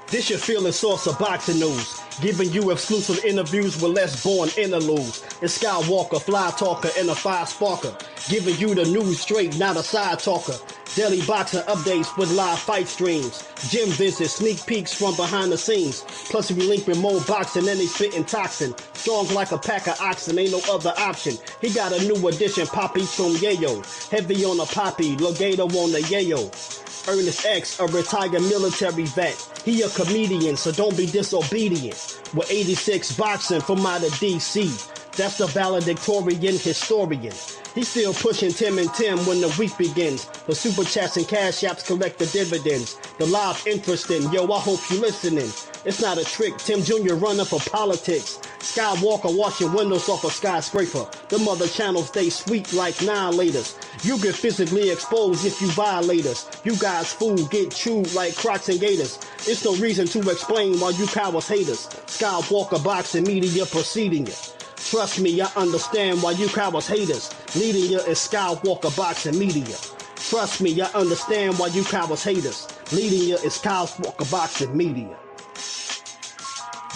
This your feeling source of boxing news, giving you exclusive interviews with less born interludes. It's Skywalker, fly talker, and a fire sparker, giving you the news straight, not a side talker. Daily boxing updates with live fight streams, gym visits, sneak peeks from behind the scenes. Plus we link with more boxing and they spitting toxin. Strong like a pack of oxen, ain't no other option. He got a new addition, Poppy from Yayo. Heavy on the Poppy, Legato on the Yayo. Ernest X, a retired military vet. He a comedian, so don't be disobedient. With 86 boxing from out of DC. That's the valedictorian historian. He's still pushing Tim and Tim when the week begins. The super chats and cash apps collect the dividends. The live interesting, yo, I hope you listening. It's not a trick, Tim Jr. running for politics. Skywalker washing windows off a skyscraper. The mother channels stay sweet like annihilators. You get physically exposed if you violate us. You guys fool get chewed like Crocs and Gators. It's no reason to explain why you cowards hate us. Skywalker boxing media proceeding it. Trust me, I understand why you cowards hate us. Leading you is Skywalker boxing media. Trust me, I understand why you cowards hate us. Leading you is Skywalker boxing media.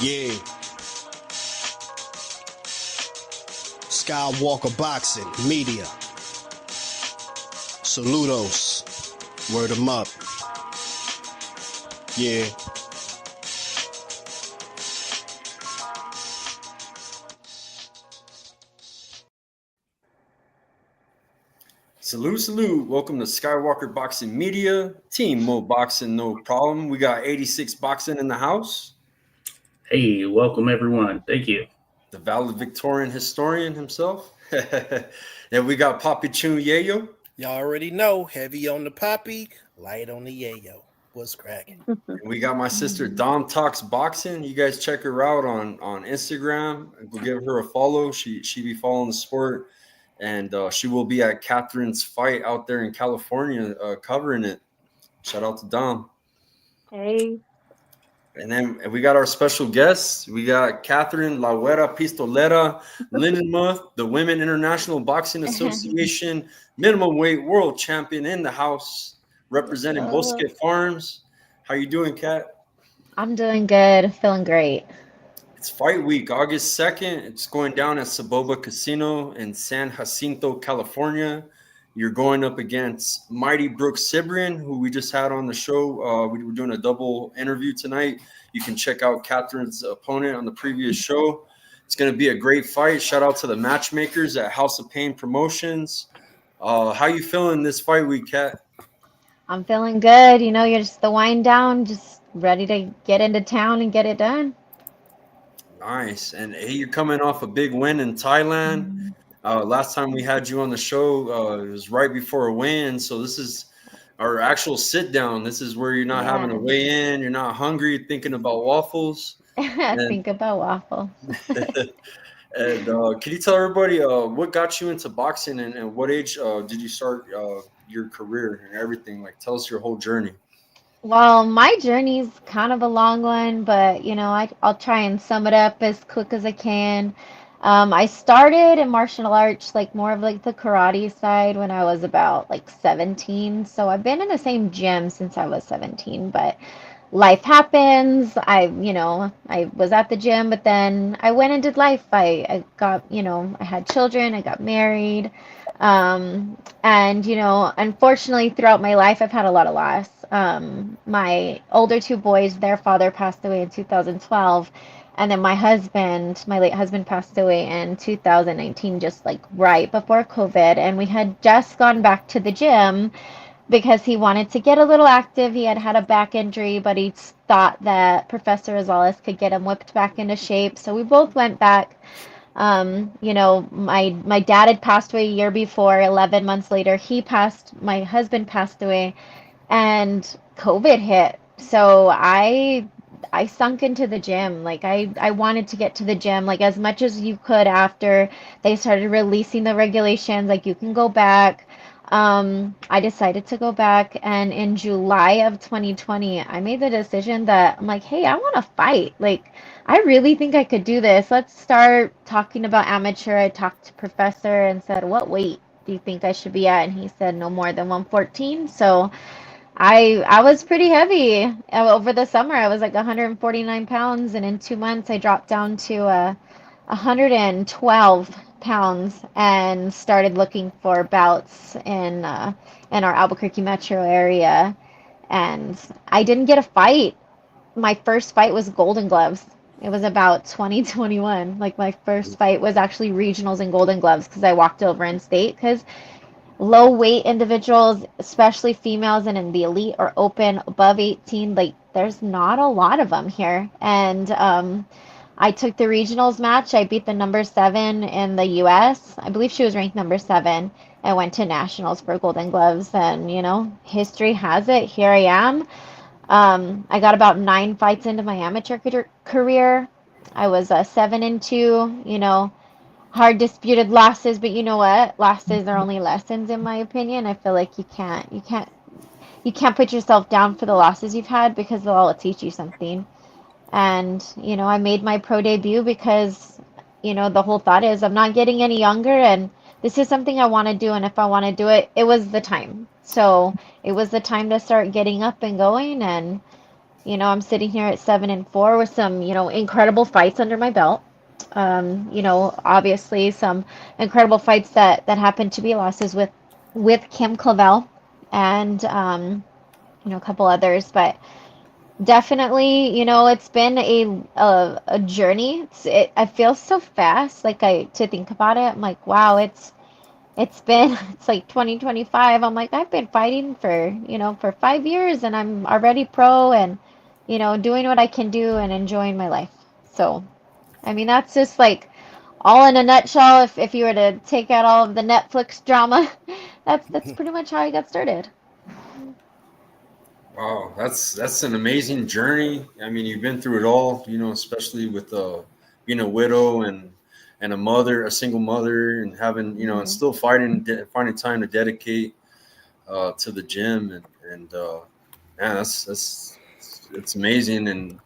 Yeah. Skywalker boxing media. Saludos. Word 'em up. Yeah. Salute, salute. Welcome to Skywalker Boxing Media. Team Mo Boxing, no problem. We got 86 Boxing in the house. Hey, welcome everyone. Thank you. The valedictorian historian himself. And we got Poppy Chun Yayo. Y'all already know, heavy on the Poppy, light on the Yayo. What's cracking? And we got my sister Dom Talks Boxing. You guys check her out on Instagram. Go give her a follow. She be following the sport. And she will be at Katherine's fight out there in California covering it. Shout out to Dom. Hey. And then we got our special guests. We got Katherine, La Guera Pistolera, Lindenmuth, the Women International Boxing Association Minimumweight World Champion in the house, representing Bosque Farms. How you doing, Kat? I'm doing good. Feeling great. It's fight week, August 2nd. It's going down at Soboba Casino in San Jacinto, California. You're going up against mighty Brook Sibrian, who we just had on the show. We were doing a double interview tonight. You can check out Katherine's opponent on the previous show. It's going to be a great fight. Shout out to the matchmakers at House of Pain Promotions. How you feeling this fight week, Kat? I'm feeling good. You know, you're just the wind down, just ready to get into town and get it done. Nice. And hey, you're coming off a big win in Thailand. Last time we had you on the show, it was right before a weigh-in. So this is our actual sit down. This is where you're not having to weigh in. You're not hungry, thinking about waffles. Think about waffles. And can you tell everybody what got you into boxing and what age did you start your career and everything? Like, tell us your whole journey. Well, my journey's kind of a long one, but you know, I'll try and sum it up as quick as I can. I started in martial arts, like more of like the karate side when I was about like 17. So I've been in the same gym since I was 17, but life happens. I was at the gym, but then I went and did life. I got, I had children, I got married. And, unfortunately throughout my life, I've had a lot of loss. My older two boys, their father passed away in 2012. And then my late husband passed away in 2019, just like right before COVID. And we had just gone back to the gym because he wanted to get a little active. He had a back injury, but he thought that Professor Rosales could get him whipped back into shape. So we both went back. My dad had passed away a year before. 11 months later, my husband passed away, and COVID hit. So I sunk into the gym. Like I wanted to get to the gym like as much as you could after they started releasing the regulations, like you can go back. I decided to go back, and in July of 2020, I made the decision that I'm like, hey, I want to fight. Like, I really think I could do this. Let's start talking about amateur. I talked to Professor and said, what weight do you think I should be at? And he said no more than 114. So I was pretty heavy. Over the summer. I was like 149 pounds, and in 2 months I dropped down to 112 pounds and started looking for bouts in our Albuquerque metro area. And I didn't get a fight. My first fight was Golden Gloves. It was about 2021. Like my first fight was actually regionals and Golden Gloves because I walked over in state because low weight individuals, especially females and in the elite or open above 18, like there's not a lot of them here. And I took the regionals match. I beat the number 7 in the US. I believe she was ranked number 7. I went to nationals for Golden Gloves, and history has it. Here I am. I got about 9 fights into my amateur career. I was 7-2. Hard disputed losses, but you know what? Losses are only lessons, in my opinion. I feel like you can't put yourself down for the losses you've had because they'll all teach you something. And I made my pro debut because the whole thought is I'm not getting any younger, and this is something I want to do, and if I want to do it, it was the time. So it was the time to start getting up and going, and I'm sitting here at 7-4 with some incredible fights under my belt. Obviously some incredible fights that happened to be losses with Kim Clavel and a couple others, but definitely it's been a journey. I feel so fast, like to think about it. I'm like, wow, it's like 2025. I'm like, I've been fighting for 5 years, and I'm already pro, and doing what I can do and enjoying my life. So I mean, that's just like all in a nutshell. If you were to take out all of the Netflix drama, that's pretty much how I got started. Wow, that's an amazing journey. I mean, you've been through it all, especially with being a widow and a mother, a single mother, and having, and still finding time to dedicate to the gym, and man, it's amazing. And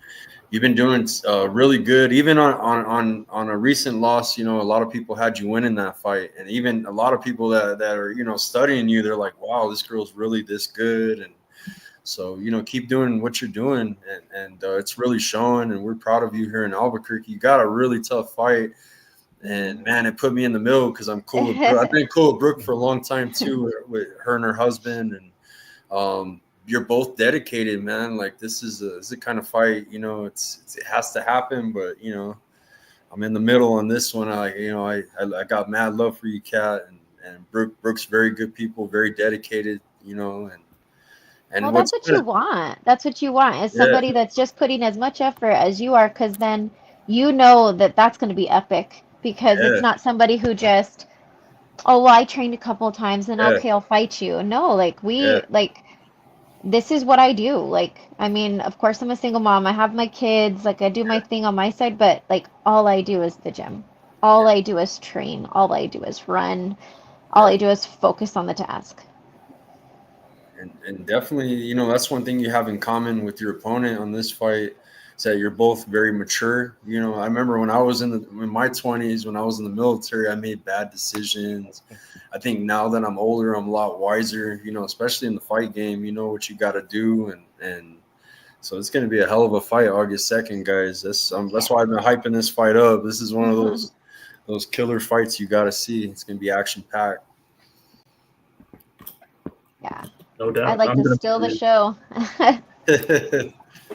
you've been doing really good, even on a recent loss. A lot of people had you winning that fight, and even a lot of people that are studying you, they're like, wow, this girl's really this good. And so keep doing what you're doing, and it's really showing, and we're proud of you here in Albuquerque. You got a really tough fight, and man, it put me in the middle because I'm cool with Brooke. I've been cool with Brooke for a long time too, with her and her husband, and you're both dedicated, man. Like this is a kind of fight, it has to happen, but I'm in the middle on this one. I got mad love for you, Kat, and Brooke's very good people, very dedicated, and well, that's what you want. That's what you want, is somebody that's just putting as much effort as you are, because then that's going to be epic, because it's not somebody who just, oh, well, I trained a couple of times and okay, I'll fight you. No, like this is what I do. Like, I mean, of course I'm a single mom. I have my kids, like I do my thing on my side, but like all I do is the gym. All I do is train. All I do is run. All I do is focus on the task. And definitely, that's one thing you have in common with your opponent on this fight, is that you're both very mature. I remember when I was in my 20s, when I was in the military, I made bad decisions. I think now that I'm older, I'm a lot wiser, especially in the fight game. You know what you got to do. And so it's going to be a hell of a fight August 2nd, guys. That's why I've been hyping this fight up. This is one of those killer fights you got to see. It's going to be action-packed. Yeah. No doubt. I'd like to steal the show.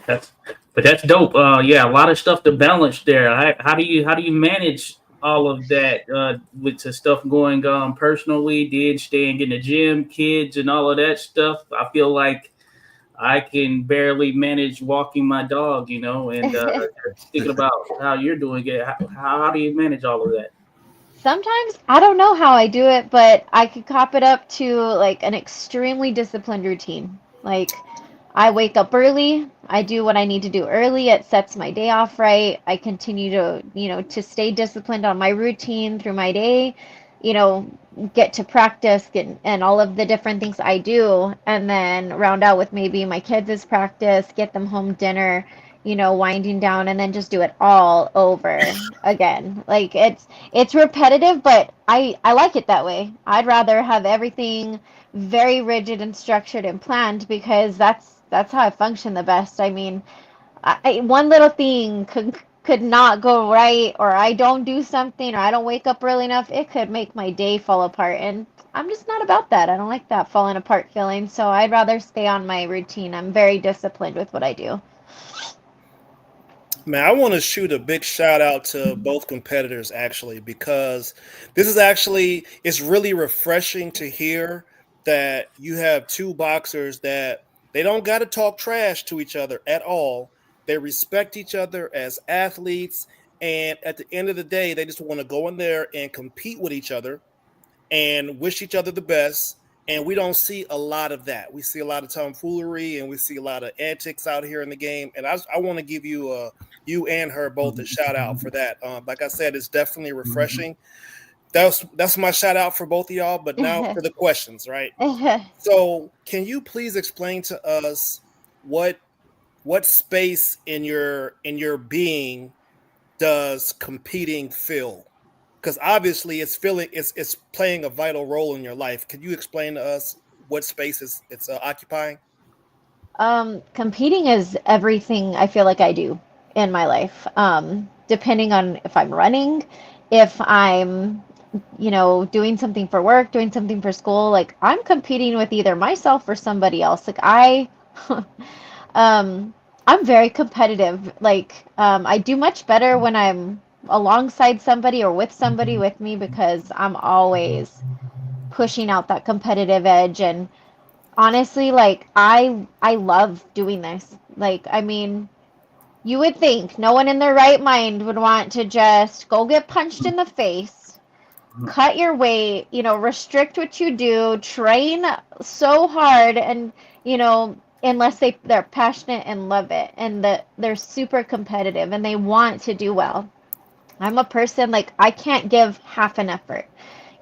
That's dope. Yeah, a lot of stuff to balance there. How do you manage all of that with the stuff going on personally, staying in the gym, kids, and all of that stuff? I feel like I can barely manage walking my dog, and thinking about how you're doing it. How do you manage all of that? Sometimes I don't know how I do it, but I could cop it up to like an extremely disciplined routine. Like I wake up early, I do what I need to do early. It sets my day off right. I continue to, to stay disciplined on my routine through my day, get to practice, and all of the different things I do, and then round out with maybe my kids' practice, get them home dinner, winding down, and then just do it all over again. Like it's repetitive, but I like it that way. I'd rather have everything very rigid and structured and planned because that's how I function the best. I mean, one little thing could not go right, or I don't do something, or I don't wake up early enough, it could make my day fall apart. And I'm just not about that. I don't like that falling apart feeling. So I'd rather stay on my routine. I'm very disciplined with what I do. Man, I want to shoot a big shout out to both competitors actually, because this is actually, it's really refreshing to hear that you have two boxers that they don't got to talk trash to each other at all. They respect each other as athletes, and at the end of the day, they just want to go in there and compete with each other and wish each other the best. And we don't see a lot of that. We see a lot of tomfoolery and we see a lot of antics out here in the game. And I want to give you you and her both a shout out for that. Like I said, it's definitely refreshing. That's my shout out for both of y'all. But now for the questions, right? So can you please explain to us what space in your being does competing fill? Because obviously it's playing a vital role in your life. Could you explain to us what space it's occupying? Competing is everything I feel like I do in my life. Depending on if I'm running, if I'm, doing something for work, doing something for school, like I'm competing with either myself or somebody else. Like I'm very competitive. Like, I do much better when I'm alongside somebody or with somebody with me because I'm always pushing out that competitive edge. And honestly, like I love doing this. Like, I mean, you would think no one in their right mind would want to just go get punched in the face, cut your weight, restrict what you do, train so hard, and unless they're passionate and love it, and that they're super competitive and they want to do well. I'm a person, like, I can't give half an effort.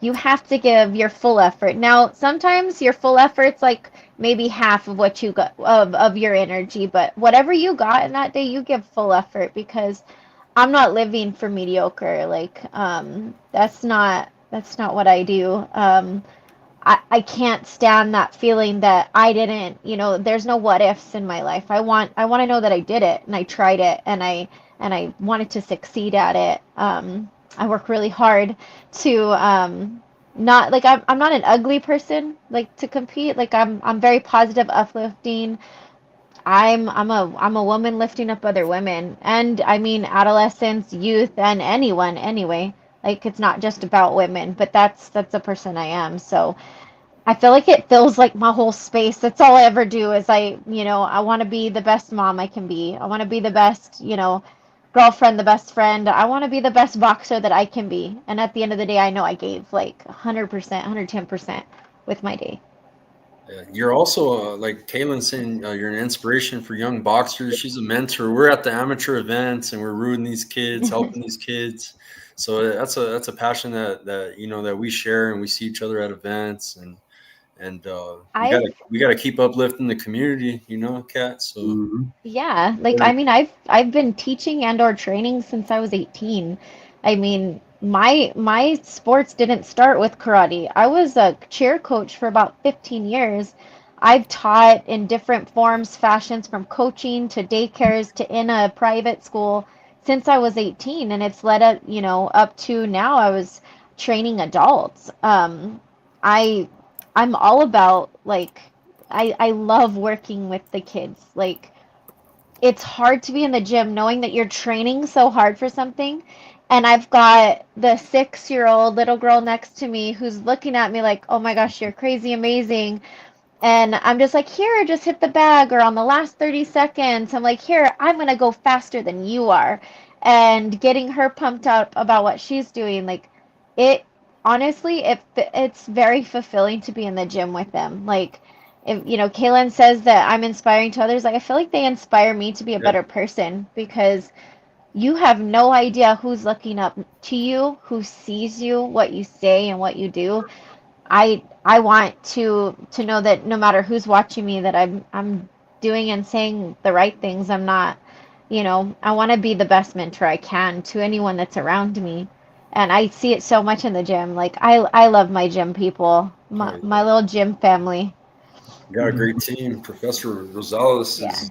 You have to give your full effort. Now, sometimes your full effort's like maybe half of what you got of your energy, but whatever you got in that day, you give full effort because I'm not living for mediocre. Like, that's not what I do. I can't stand that feeling that I didn't, there's no what ifs in my life. I want to know that I did it and I tried it and I wanted to succeed at it. I work really hard to not like I'm not an ugly person like to compete. Like I'm very positive, uplifting. I'm a woman lifting up other women. And I mean adolescents, youth, and anyone anyway. Like it's not just about women, but that's a person I am. So I feel like it fills like my whole space. That's all I ever do is I want to be the best mom I can be. I want to be the best, girlfriend, the best friend. I want to be the best boxer that I can be. And at the end of the day, I know I gave like 100%, 110% with my day. Yeah, you're also like Kaylin saying, you're an inspiration for young boxers. She's a mentor. We're at the amateur events and we're rooting these kids, helping these kids. So that's a passion that we share, and we see each other at events, and we gotta keep uplifting the community, Kat. So yeah, like I mean I've been teaching and or training since I was 18. I mean my sports didn't start with karate. I was a cheer coach for about 15 years. I've taught in different forms, fashions, from coaching to daycares to in a private school since I was 18, and it's led up to now I was training adults. I'm all about like I love working with the kids. Like it's hard to be in the gym knowing that you're training so hard for something. And I've got the 6-year-old little girl next to me who's looking at me like, oh my gosh, you're crazy amazing. And I'm just like, here, just hit the bag, or on the last 30 seconds, I'm like, here, I'm going to go faster than you are. And getting her pumped up about what she's doing, like, it honestly, it's very fulfilling to be in the gym with them. Like, if, Kaylin says that I'm inspiring to others, like, I feel like they inspire me to be a better person because you have no idea who's looking up to you, who sees you, what you say and what you do. I want to know that no matter who's watching me, that I'm doing and saying the right things. I'm not, I want to be the best mentor I can to anyone that's around me. And I see it so much in the gym. Like I love my gym people, Oh, my little gym family. got a great team. Professor Rosales Yeah. is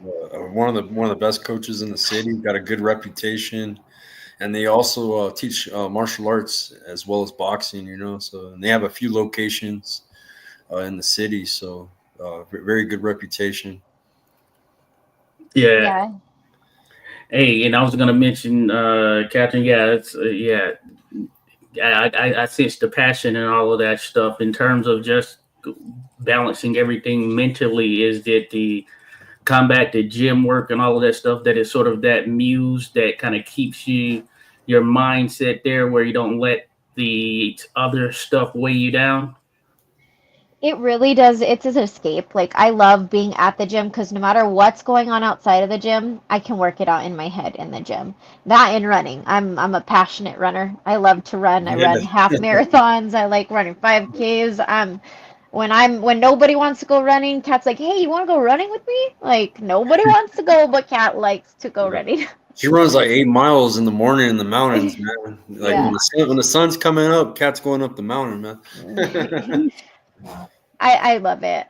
one of the best coaches in the city. Got a good reputation, and they also teach martial arts as well as boxing. So and they have a few locations in the city. So very good reputation. Yeah. Yeah. Hey, and I was gonna mention, Catherine. Yeah, it's I sense the passion and all of that stuff in terms of just balancing everything mentally. Is that the combat, the gym work, and all of that stuff that is sort of that muse that kind of keeps your mindset there, where you don't let the other stuff weigh you down. It really does. It's an escape. Like I love being at the gym because no matter what's going on outside of the gym, I can work it out in my head in the gym. That and running. I'm a passionate runner. I love to run. I Yeah. run half marathons. I like running 5Ks. When nobody wants to go running, Kat's like, "Hey, you want to go running with me?" Like nobody wants to go, but Kat likes to go running. She runs like 8 miles in the morning in the mountains, man. Like Yeah. when the sun's coming up, Cat's going up the mountain, man. I love it.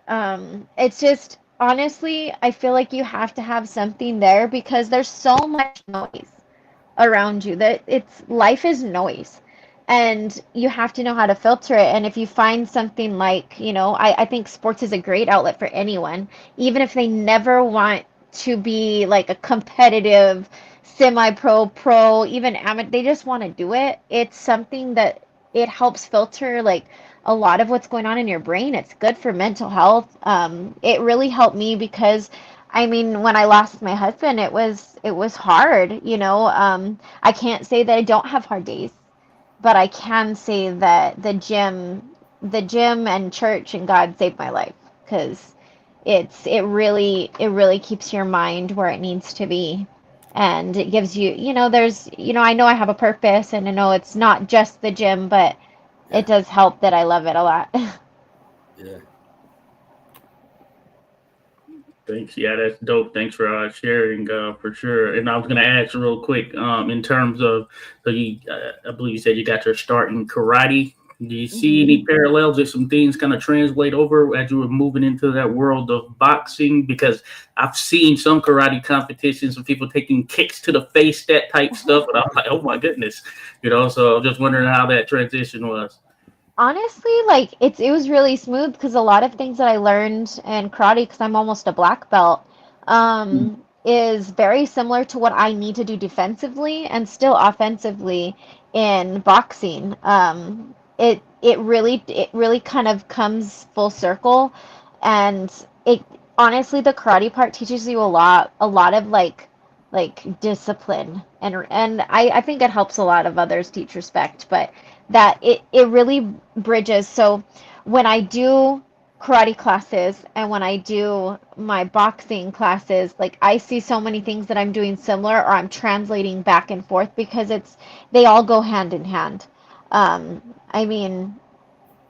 It's just honestly, I feel like you have to have something there because there's so much noise around you that it's life is noise. And you have to know how to filter it. And if you find something like, I think sports is a great outlet for anyone, even if they never want to be like a competitive semi-pro, pro, even amateur, they just want to do it. It's something that it helps filter like a lot of what's going on in your brain. It's good for mental health. It really helped me because I mean, when I lost my husband, it was hard, I can't say that I don't have hard days, but I can say that the gym and church and God saved my life because it really keeps your mind where it needs to be. And it gives you, I know I have a purpose and I know it's not just the gym, but Yeah. it does help that I love it a lot. Yeah. Thanks. Yeah, that's dope. Thanks for sharing, for sure. And I was going to ask real quick, in terms of, so you, I believe you said you got your start in karate. Do you see any parallels or some things kind of translate over as you were moving into that world of boxing? Because I've seen some karate competitions of people taking kicks to the face, that type stuff, and I'm like, oh my goodness, So I'm just wondering how that transition was. Honestly, like it was really smooth because a lot of things that I learned in karate, because I'm almost a black belt, is very similar to what I need to do defensively and still offensively in boxing. It really kind of comes full circle, and it honestly the karate part teaches you a lot of like discipline and I think it helps a lot of others teach respect, but that it really bridges. So when I do karate classes and when I do my boxing classes, like I see so many things that I'm doing similar or I'm translating back and forth because they all go hand in hand. I mean,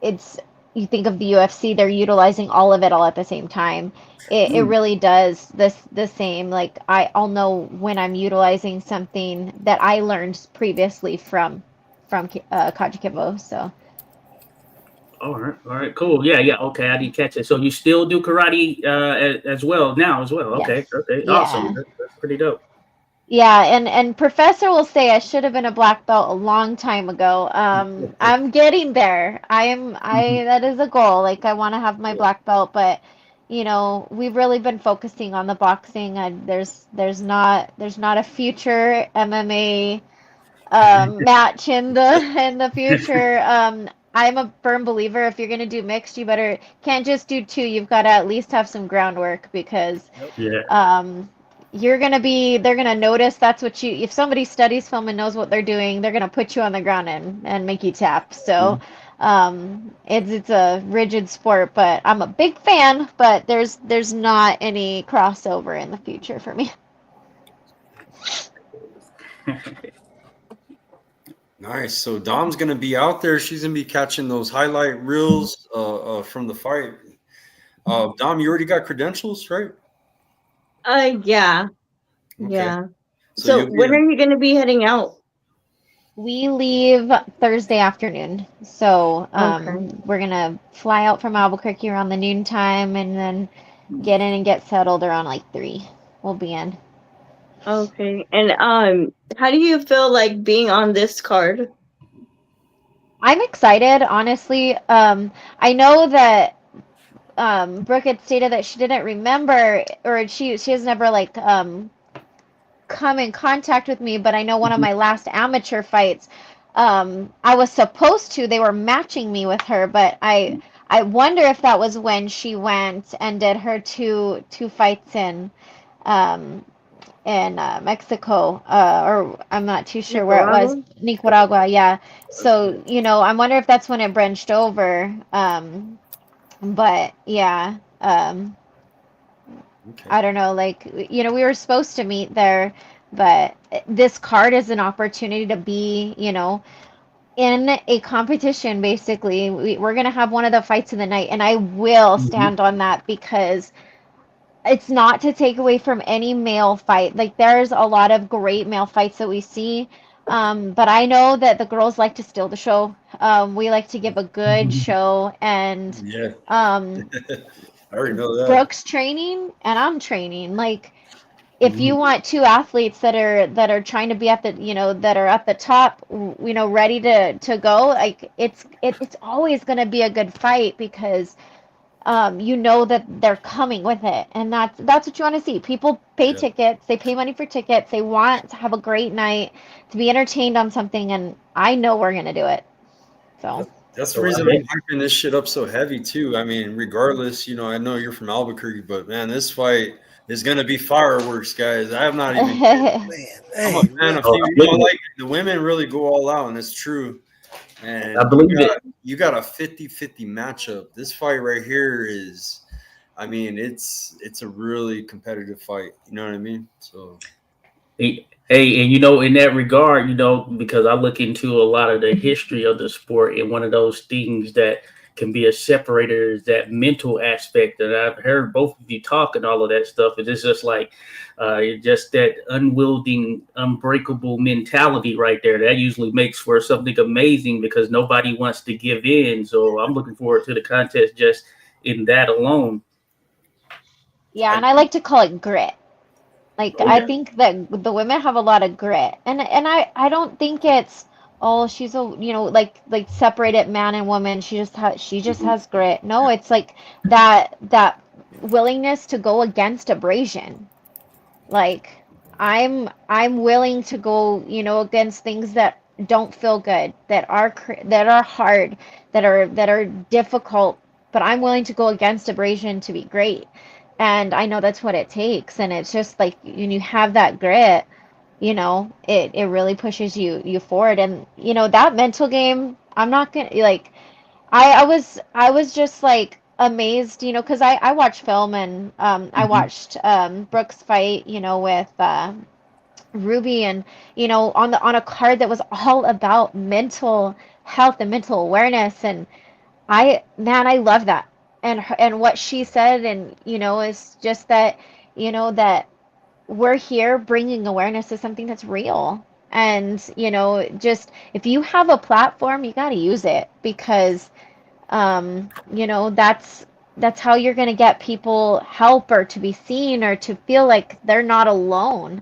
it's you think of the UFC, they're utilizing all of it all at the same time. It really does the same. Like I'll know when I'm utilizing something that I learned previously from Kajukibo. So All right, cool. Yeah, okay, I didn't catch it. So you still do karate as well now as well? yes, Okay, awesome. yeah, That's pretty dope. yeah. And Professor will say I should have been a black belt a long time ago. I'm getting there. That is a goal. Like I want to have my black belt, but we've really been focusing on the boxing. And there's not a future MMA match in the future. I'm a firm believer if you're gonna do mixed, you can't just do two. You've got to at least have some groundwork because Yeah. they're gonna notice that's what if somebody studies film and knows what they're doing, they're gonna put you on the ground and make you tap. So it's a rigid sport, but I'm a big fan, but there's not any crossover in the future for me. Nice. So Dom's gonna be out there. She's gonna be catching those highlight reels from the fight. Dom, you already got credentials, right? Yeah. Okay. Yeah. So So you'll be when are in, you going to be heading out? We leave Thursday afternoon. So Okay. we're gonna fly out from Albuquerque around the noon time and then get in and get settled around like 3. We'll be in. Okay. And how do you feel like being on this card? I'm excited, honestly. I know that Brooke had stated that she didn't remember, or she has never like come in contact with me, but I know one of my last amateur fights, I was supposed to, they were matching me with her, but I wonder if that was when she went and did her two fights um, in Mexico, or I'm not too sure where it was. Nicaragua? Nicaragua, yeah. So, I wonder if that's when it branched over. But yeah, Okay. I don't know, like, we were supposed to meet there, but this card is an opportunity to be, in a competition, basically. We're going to have one of the fights of the night, and I will Mhm. stand on that because it's not to take away from any male fight. Like, there's a lot of great male fights that we see. But I know that the girls like to steal the show. We like to give a good show, and Yeah, um, I already know that. Brooks training and I'm training. Like, if you Mhm. want two athletes that are trying to be at the that are at the top, ready to go, like it's always going to be a good fight because that they're coming with it, and that's what you want to see. People pay Yeah. tickets, they pay money for tickets, they want to have a great night, to be entertained on something, and I know we're going to do it. So That's the So I reason I'm bet. hyping this shit up so heavy too. I mean, regardless, I know you're from Albuquerque, but man, this fight is gonna be fireworks, guys. I have not even. Man, I'm a hey, fan what? of Oh, female. I'm looking. Like the women really go all out, and it's true. I And believe it. you got a 50-50 matchup. This fight right here is, I mean, it's a really competitive fight. You know what I mean? So Hey, and in that regard, because I look into a lot of the history of the sport, and one of those things that can be a separator is that mental aspect. And I've heard both of you talk and all of that stuff. And it's just like, just that unwielding, unbreakable mentality right there. That usually makes for something amazing because nobody wants to give in. So I'm looking forward to the contest just in that alone. yeah, I, and I like to call it grit. Like, Oh I yeah. think that the women have a lot of grit, and I don't think it's, oh, she's a, like separate it man and woman. She just Mhm. has grit. No, it's like that willingness to go against abrasion. Like, I'm willing to go, against things that don't feel good, that are hard, that are difficult, but I'm willing to go against abrasion to be great. And I know that's what it takes. And it's just like when you have that grit, it really pushes you forward. And that mental game, I'm not gonna like I was just like amazed, because I watched film, and I Mhm. watched Brooks fight, with Ruby, and on a card that was all about mental health and mental awareness, and I love that. And what she said, and is just that, that we're here bringing awareness to something that's real. And just, if you have a platform, you got to use it, because that's how you're going to get people help, or to be seen, or to feel like they're not alone.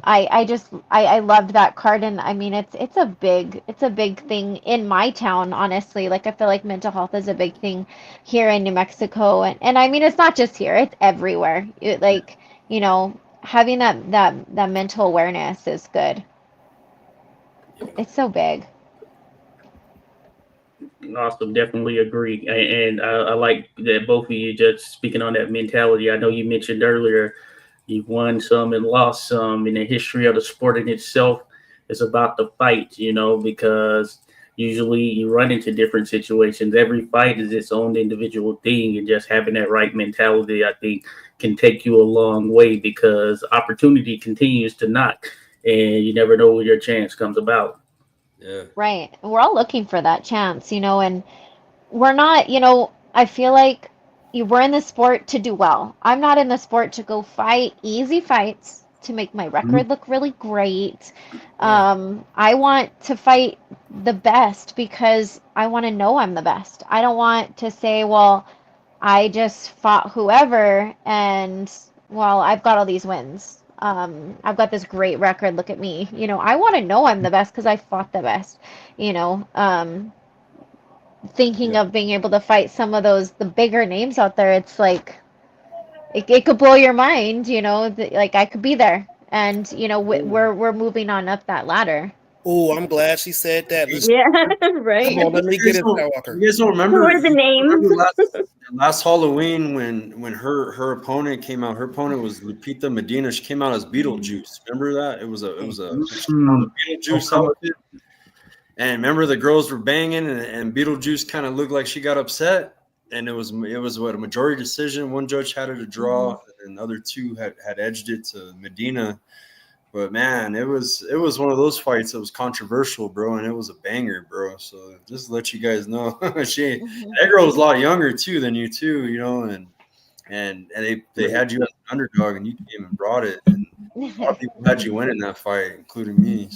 I loved that card, and I mean, it's a big thing in my town, honestly. Like, I feel like mental health is a big thing here in New Mexico, and I mean, it's not just here, it's everywhere. Like, having that mental awareness is good. It's so big. Awesome, definitely agree, and I like that both of you just speaking on that mentality. I know you mentioned earlier you've won some and lost some, in the history of the sport in itself is about the fight, because usually you run into different situations. Every fight is its own individual thing, and just having that right mentality, I think, can take you a long way because opportunity continues to knock, and you never know when your chance comes about. yeah, Right. We're all looking for that chance, and we're not, I feel like we're in the sport to do well. I'm not in the sport to go fight easy fights. to make my record look really great. I want to fight the best because I want to know I'm the best. I don't want to say, well, I just fought whoever and, well, I've got all these wins. I've got this great record. Look at me. You know, I want to know I'm the best because I fought the best. You know, thinking of being able to fight some of the bigger names out there, it's like it could blow your mind. You know, like I could be there, and you know, we're moving on up that ladder. Oh, I'm glad she said that. Yeah, right. Come on, let me get it, Skywalker. You guys don't remember? Who are the names? Last Halloween when her opponent came out. Her opponent was Lupita Medina. She came out as Beetlejuice. Remember that? It was a Beetlejuice outfit. And remember the girls were banging, and Beetlejuice kind of looked like she got upset. And it was what, a majority decision. One judge had it a draw, and the other two had edged it to Medina. But man, it was one of those fights that was controversial, bro, and it was a banger, bro. So just to let you guys know, that girl was a lot younger too than you too, you know, and they had you as an underdog, and you came and brought it, and a lot of people had you winning that fight, including me.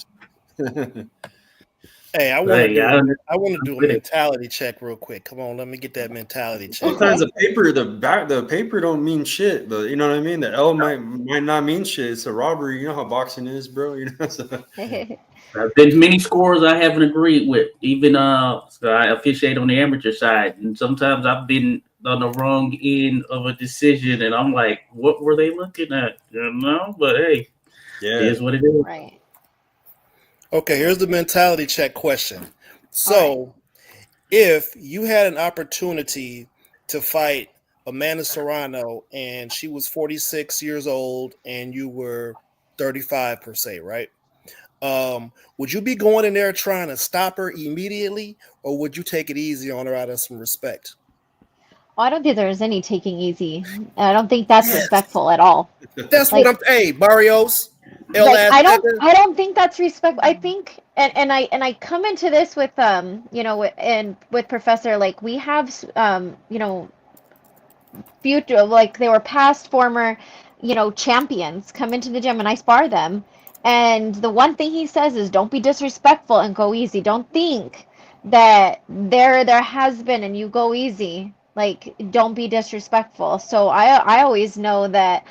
Hey, I want to do a mentality check real quick. Come on, let me get that mentality check. Sometimes the paper don't mean shit, but you know what I mean. The L might not mean shit. It's a robbery. You know how boxing is, bro. You know. So. There's many scores I haven't agreed with. Even so I officiate on the amateur side, and sometimes I've been on the wrong end of a decision, and I'm like, what were they looking at? You know, but hey, it is what it is. Right. Okay, here's the mentality check question. So, if you had an opportunity to fight Amanda Serrano and she was 46 years old and you were 35 per se, right? Would you be going in there trying to stop her immediately, or would you take it easy on her out of some respect? Well, I don't think there's any taking easy. I don't think that's respectful at all. That's like, what I'm. Hey, Barrios. Like, I don't think that's respect. I think, and I come into this with you know, and with Professor, like we have you know, future, like they were past former, you know, champions come into the gym and I spar them, and the one thing he says is don't be disrespectful and go easy. Don't think that there has been and you go easy. Like, don't be disrespectful. So I always know that.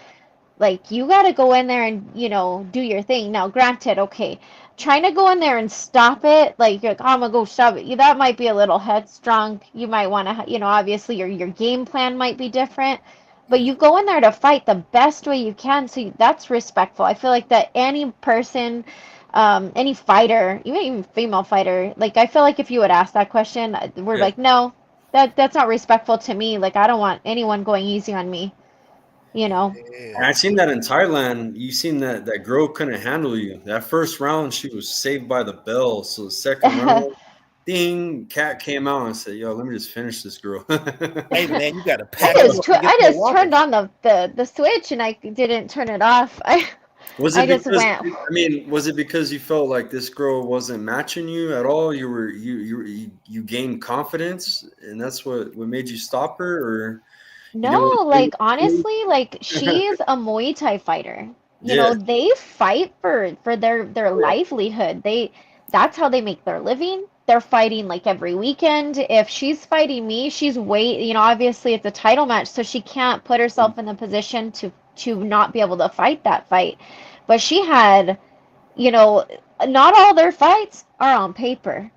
Like, you got to go in there and, you know, do your thing. Now, granted, okay, trying to go in there and stop it, like, you're like, oh, I'm going to go shove it. That might be a little headstrong. You might want to, you know, obviously your game plan might be different. But you go in there to fight the best way you can. So that's respectful. I feel like that any person, any fighter, even female fighter, like, I feel like if you would ask that question, we're like, no, that's not respectful to me. Like, I don't want anyone going easy on me. You know, and I seen that in Thailand. You seen that girl couldn't handle you. That first round, she was saved by the bell. So the second round, ding, cat came out and said, "Yo, let me just finish this girl." Hey man, you got to pack. I just turned on the switch and I didn't turn it off. I just went. I mean, was it because you felt like this girl wasn't matching you at all? You gained confidence, and that's what made you stop her, or? No, like honestly, like she's a Muay Thai fighter. You know, they fight for their livelihood. That's how they make their living. They're fighting like every weekend. If she's fighting me, she's you know, obviously it's a title match, so she can't put herself in the position to not be able to fight that fight. But she had, you know, not all their fights are on paper.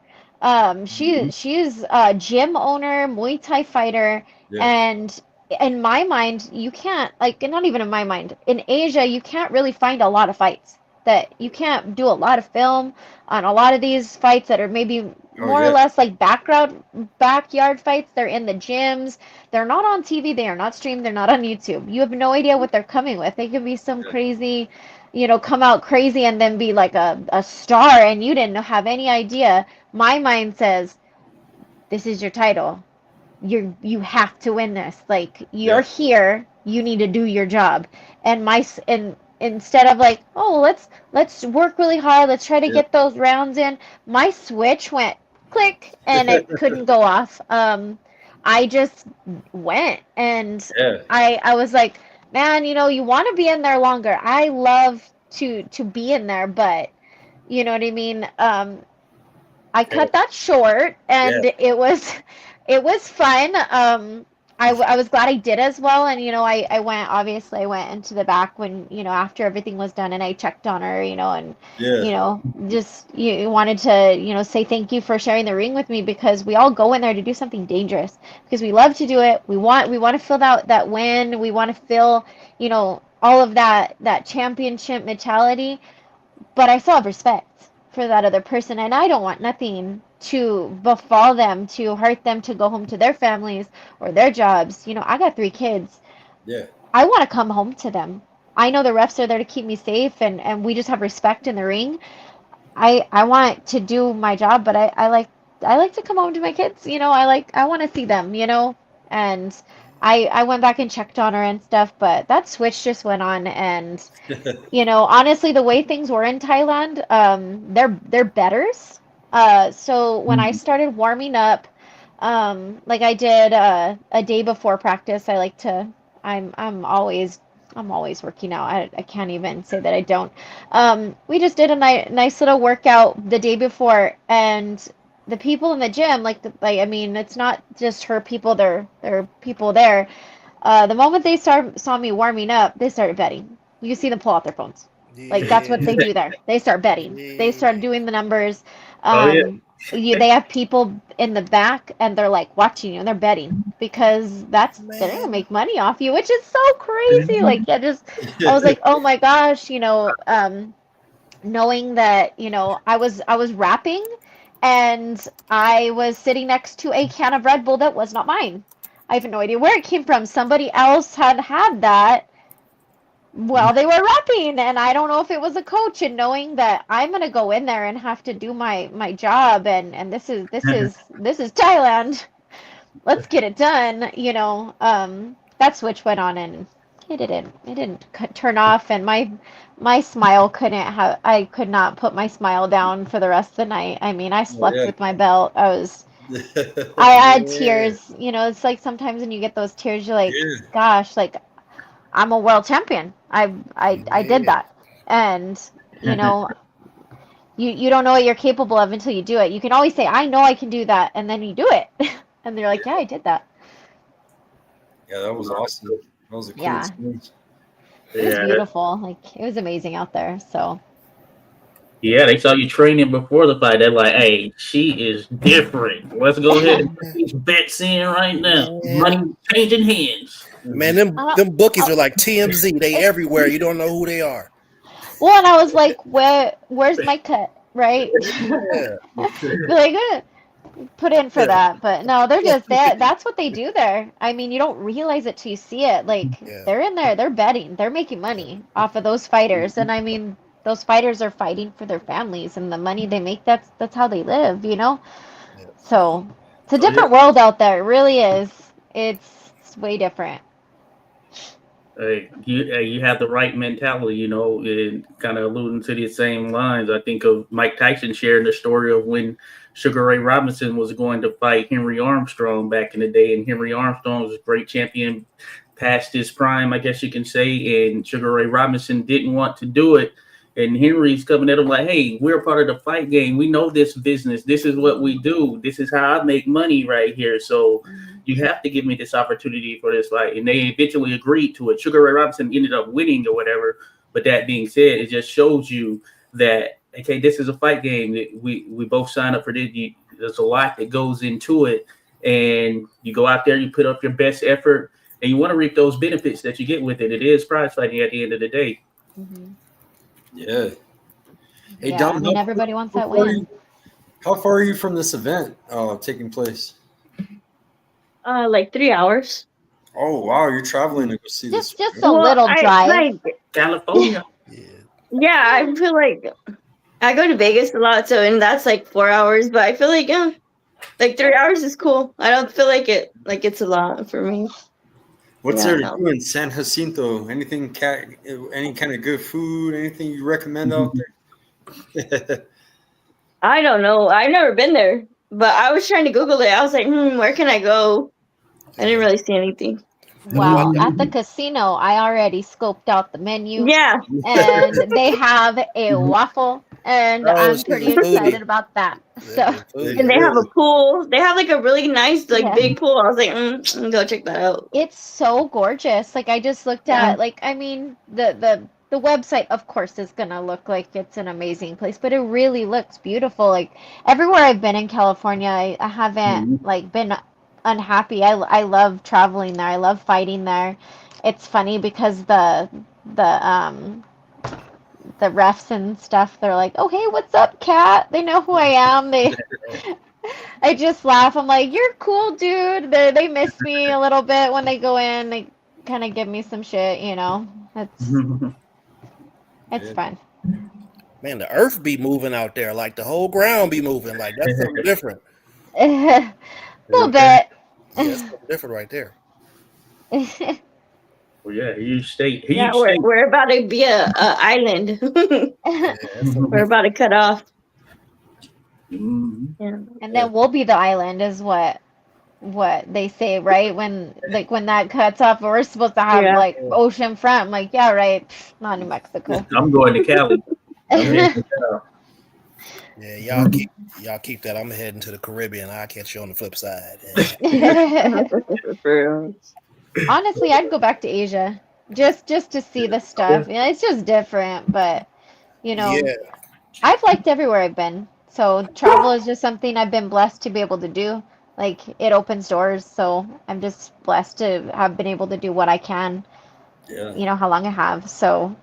She's a gym owner, Muay Thai fighter, and in my mind, you can't, like, not even in my mind, in Asia, you can't really find a lot of fights. That you can't do a lot of film on a lot of these fights that are maybe more or less like backyard fights. They're in the gyms. They're not on TV. They are not streamed. They're not on YouTube. You have no idea what they're coming with. They could be some crazy, you know, come out crazy and then be like a star and you didn't have any idea. My mind says, this is your title. You have to win this. Like, you're here, you need to do your job. And instead of like, oh, let's work really hard, let's try to get those rounds in, my switch went click and it couldn't go off. I just went and I was like, man, you want to be in there longer. I love to be in there, but you know what I mean? I cut that short, Yeah. and it was fun. I was glad I did as well, and I went into the back when after everything was done, and I checked on her, and Yeah. just you wanted to say thank you for sharing the ring with me, because we all go in there to do something dangerous because we love to do it. We want to feel that win. We want to feel all of that championship mentality, but I still have respect for that other person, and I don't want nothing to befall them, to hurt them, to go home to their families or their jobs. I got 3 kids. Yeah. I want to come home to them. I know the refs are there to keep me safe, and we just have respect in the ring. I want to do my job, but I like to come home to my kids. I want to see them. And I went back and checked on her and stuff, but that switch just went on, and honestly, the way things were in Thailand, they're betters. So when I started warming up, like I did a day before practice, I like to. I'm always working out. I can't even say that I don't. We just did a nice little workout the day before, and the people in the gym, I mean, it's not just her people. They're people there. The moment they saw me warming up, they started betting. You see them pull out their phones. Like that's what Yeah. they do there. They start betting. They start Yeah. doing the numbers. Oh yeah. They have people in the back, and they're like watching you, and they're betting because they're gonna Man. make money off you, which is so crazy. Like I was like, oh my gosh, knowing that I was rapping, and I was sitting next to a can of Red Bull that was not mine. I have no idea where it came from. Somebody else had that while they were rapping, and I don't know if it was a coach. And knowing that I'm gonna go in there and have to do my job, and this is Thailand. Let's get it done. That switch went on, and it didn't turn off, and my smile couldn't have. I could not put my smile down for the rest of the night. I mean, I Oh, slept yeah. with my belt. I had tears. It's like sometimes when you get those tears, you're like, Yeah. gosh, like I'm a world champion. I did Yeah. that. And you know, you don't know what you're capable of until you do it. You can always say, I know I can do that, and then you do it. And they're like, yeah, I did that. Yeah, that was awesome. That was a cool Yeah. experience. It was Yeah. beautiful. Like it was amazing out there. So Yeah, they saw you training before the fight. They're like, "Hey, she is different. Let's go ahead and put these bets in right now. Man. Money changing hands." Man, them uh, them bookies uh, are like TMZ. They everywhere. You don't know who they are. well, and I was like, where's my cut? Right? Yeah. Be like, put in for that. But no, they're just that. That's what they do there. I mean, you don't realize it till you see it. Like Yeah. they're in there, they're betting, they're making money off of those fighters, and I mean, those fighters are fighting for their families, and the money they make, that's how they live. Yeah. So it's a Oh yeah. different world out there. It really is. It's way different. You have the right mentality, and kind of alluding to the same lines. I think of Mike Tyson sharing the story of when Sugar Ray Robinson was going to fight Henry Armstrong back in the day, and Henry Armstrong was a great champion past his prime, I guess you can say, and Sugar Ray Robinson didn't want to do it. And Henry's coming at him like, "Hey, we're part of the fight game. We know this business. This is what we do. This is how I make money right here. So you have to give me this opportunity for this fight." And they eventually agreed to it. Sugar Ray Robinson ended up winning or whatever. But that being said, it just shows you that, okay, this is a fight game. We both sign up for this. There's a lot that goes into it. And you go out there, you put up your best effort, and you want to reap those benefits that you get with it. It is prize fighting at the end of the day. Hmm. Yeah. Hey, Yeah, I Dom, mean, everybody wants that how far are win. you, how far are you from this event taking place? Like 3 hours. Oh, wow. You're traveling to go see this. Just a Well, little I drive. like, California. Yeah. yeah, I feel like I go to Vegas a lot, so and that's like 4 hours. But I feel like like 3 hours is cool. I don't feel like it's a lot for me. What's Yeah, there to no. do in San Jacinto? Anything, any kind of good food? Anything you recommend out there? I don't know. I've never been there, but I was trying to Google it. I was like, where can I go? I didn't really see anything. Well, at the casino, I already scoped out the menu. Yeah. And they have a waffle, and Oh, I'm she's pretty a foodie. excited about that. So, And they have a pool. They have like a really nice, like Yeah. big pool. I was like, go check that out. it's so gorgeous. Like I just looked Yeah. at, like, I mean, the website, of course, is gonna look like it's an amazing place, but it really looks beautiful. Like everywhere I've been in California, I haven't like been unhappy. I love traveling there. I love fighting there. It's funny because the refs and stuff, they're like, "Oh, hey, what's up, Kat?" They know who I am. I just laugh. I'm like, "You're cool, dude." They miss me a little bit when they go in. They kind of give me some shit, you know. It's fun. Man, the earth be moving out there, like the whole ground be moving. Like that's something different. A little bit. Yeah, that's something different right there. Well, yeah, huge state. Yeah, we're about to be a island. We're about to cut off. Mhm. Yeah. And then we'll be the island, is what they say, right? When that cuts off, we're supposed to have like ocean front. I'm like, yeah, right. Not New Mexico. I'm going to Cali. Yeah, y'all keep that. I'm heading to the Caribbean. I'll catch you on the flip side. Honestly, I'd go back to Asia just to see the stuff. You know, it's just different, but you know, I've liked everywhere I've been. So travel is just something I've been blessed to be able to do. Like it opens doors, so I'm just blessed to have been able to do what I can. Yeah. You know how long I have, so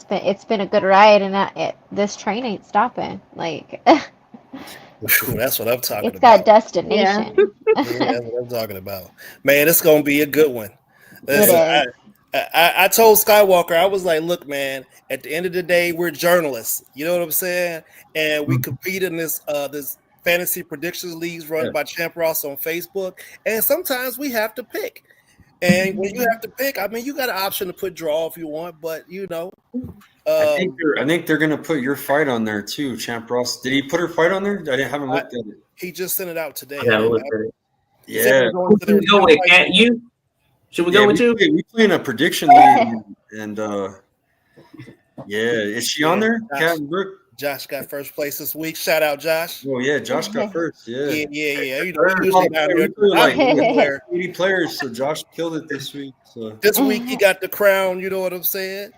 it's been a good ride, and this train ain't stopping. Like that's what I'm talking about. It's got destination. Yeah, that's what I'm talking about. Man, it's gonna be a good one. Listen, It is. I told Skywalker, I was like, look, man, at the end of the day, we're journalists. You know what I'm saying? And we compete in this fantasy predictions leagues run by Champ Ross on Facebook. And sometimes we have to pick. And when you have to pick, I mean, you got an option to put draw if you want, but you know. I think they're gonna put your fight on there too, Champ Ross. Did he put her fight on there? Haven't looked at it. He just sent it out today. Yeah. Should we go with Kat? Should we go with you? We playing a prediction league, and is she on there? Kat and Brooke? Josh got first place this week. Shout out, Josh. Oh yeah, Josh got first. Yeah. You know, usually down here, 80 players, so Josh killed it this week. So this week he got the crown. You know what I'm saying?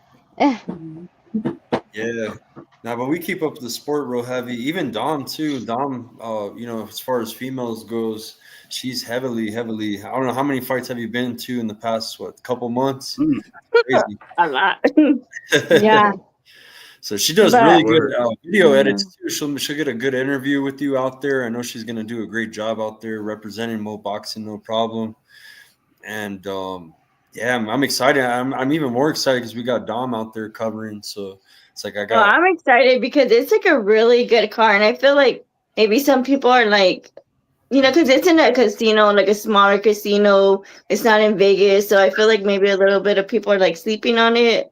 Yeah. Now, but we keep up the sport real heavy. Even Dom too. Dom, you know, as far as females goes, she's heavily. I don't know how many fights have you been to in the past couple months? Crazy. A lot. Yeah. So she does really good video edits too. She'll get a good interview with you out there. I know she's gonna do a great job out there representing Mo Boxing, no problem. And I'm excited. I'm even more excited because we got Dom out there covering. So it's like I'm excited because it's like a really good car, and I feel like maybe some people are like, you know, because it's in a casino, like a smaller casino. It's not in Vegas, so I feel like maybe a little bit of people are like sleeping on it.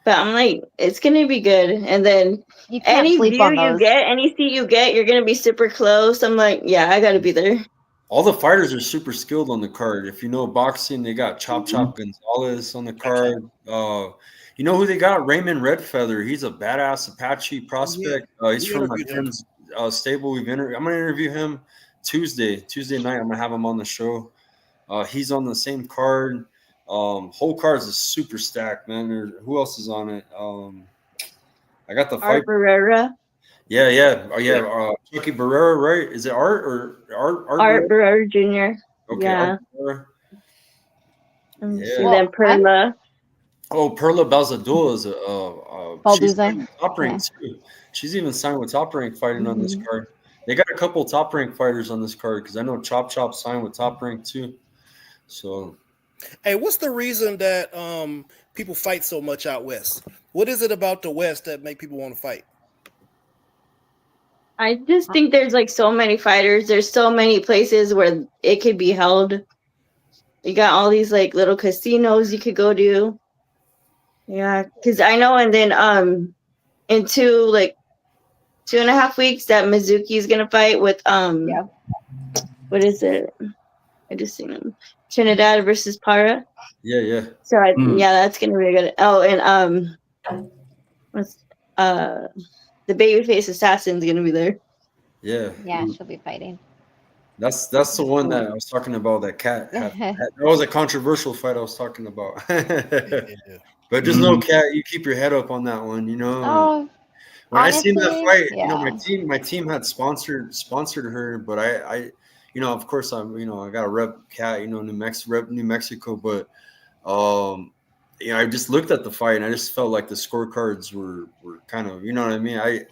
But I'm like, it's gonna be good. And then any view you get, any seat you get, you're gonna be super close. I'm like, yeah, I gotta be there. All the fighters are super skilled on the card. If you know boxing, they got Chop Gonzalez on the card. You know who they got? Raymond Redfeather. He's a badass Apache prospect. He's from my friend's stable. I'm gonna interview him Tuesday night. I'm gonna have him on the show. He's on the same card. Whole card is super stacked, man. Who else is on it? I got the Art Barrera. Yeah. Chucky Barrera, right? Is it Art or Art Barrera Jr. Okay. Yeah. And then Perla. Perla Balzadul is she's top rank too. She's even signed with Top Rank fighting on this card. They got a couple Top Rank fighters on this card because I know Chop signed with Top Rank too. So. Hey, what's the reason that people fight so much out west? What is it about the West that make people want to fight? I just think there's like so many fighters. There's so many places where it could be held. You got all these like little casinos you could go to. Yeah, because I know. And then in 2.5 weeks that Mizuki is gonna fight with what is it? I just seen him. Trinidad versus Para. Yeah. So yeah, that's gonna be good. Oh, and what's the babyface assassin's gonna be there. Yeah. Yeah, she'll be fighting. That's the one that I was talking about. That that was a controversial fight I was talking about. But just know, Kat, you keep your head up on that one. Oh, When I seen that honestly, fight, yeah. my team had sponsored her, but I of course I got a rep Kat, New Mexico, but I just looked at the fight and I just felt like the scorecards were kind of, you know what I mean? I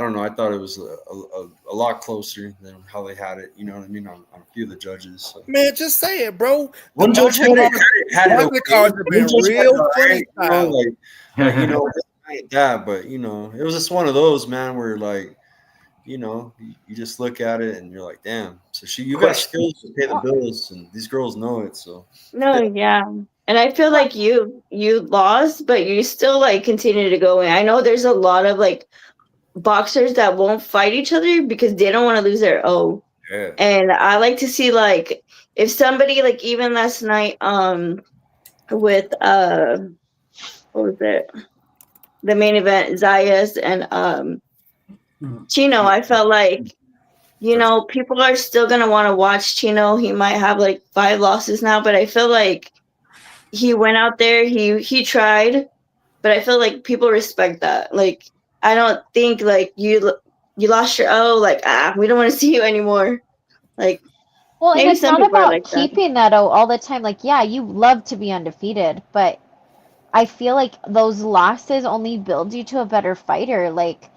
don't know. I thought it was a lot closer than how they had it. You know what I mean? On a few of the judges. So. Man, just say it, bro. One judge had it cards have been real funny. But it was just one of those, man, where like, you just look at it and you're like, damn. So you got skills to pay the bills, and these girls know it. So no, yeah. And I feel like you lost, but you still like continue to go in. I know there's a lot of like boxers that won't fight each other because they don't want to lose their O. Yeah. And I like to see like if somebody like even last night with what was it? The main event, Zayas and Chino, I felt like people are still gonna want to watch Chino. He might have like 5 losses now, but I feel like he went out there, he tried, but I feel like people respect that. Like I don't think like you lost your O, like we don't want to see you anymore. Like Well, and maybe it's some not people are about like keeping that all the time. Like, yeah, you love to be undefeated, but I feel like those losses only build you to a better fighter. Like,